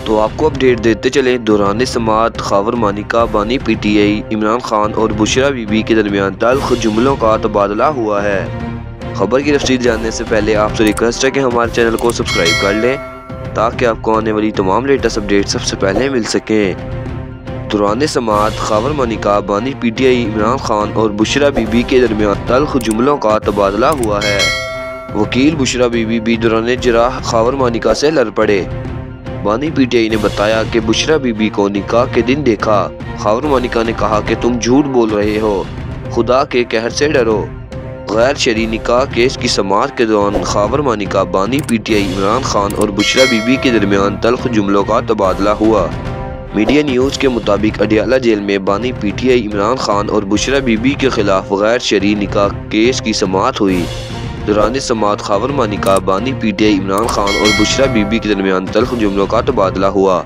तो आपको अपडेट देते चले। दौरान समाअत ख़ावर मानिका बानी PTI इमरान खान और बुशरा बीबी के दरमियान तल्ख जुमलों का तबादला हुआ है। खबर की तफसील जानने से पहले आपसे रिक्वेस्ट है कि हमारे चैनल को सब्सक्राइब कर लें ताकि आपको आने वाली तमाम लेटेस्ट अपडेट सबसे पहले मिल सकें। दौरान समाअत ख़ावर मानिका बानी PTI इमरान खान और बुशरा बीबी के दरमियान तल्ख जुमलों का तबादला हुआ है। वकील बुशरा बीबी भी दौरान जराह ख़ावर मानिका से लड़ पड़े। बानी PTI ने बताया कि बुशरा बीबी को निकाह के दिन देखा। ख़ावर मानिका ने कहा कि तुम झूठ बोल रहे हो, खुदा के कहर से डरो। गैर शरई निकाह केस की समाअत के दौरान ख़ावर मानिका बानी PTI इमरान खान और बुशरा बीबी के दरमियान तल्ख जुमलों का तबादला हुआ। मीडिया न्यूज़ के मुताबिक अडियाला जेल में बानी PTI इमरान खान और बुशरा बीबी के खिलाफ गैर शरई निकाह केस की समाअत हुई। दौरान समाअत ख़ावर मानिका बानी PTI इमरान खान और बुशरा बीबी के दरमियान तल्ख जुमलों का तबादला हुआ।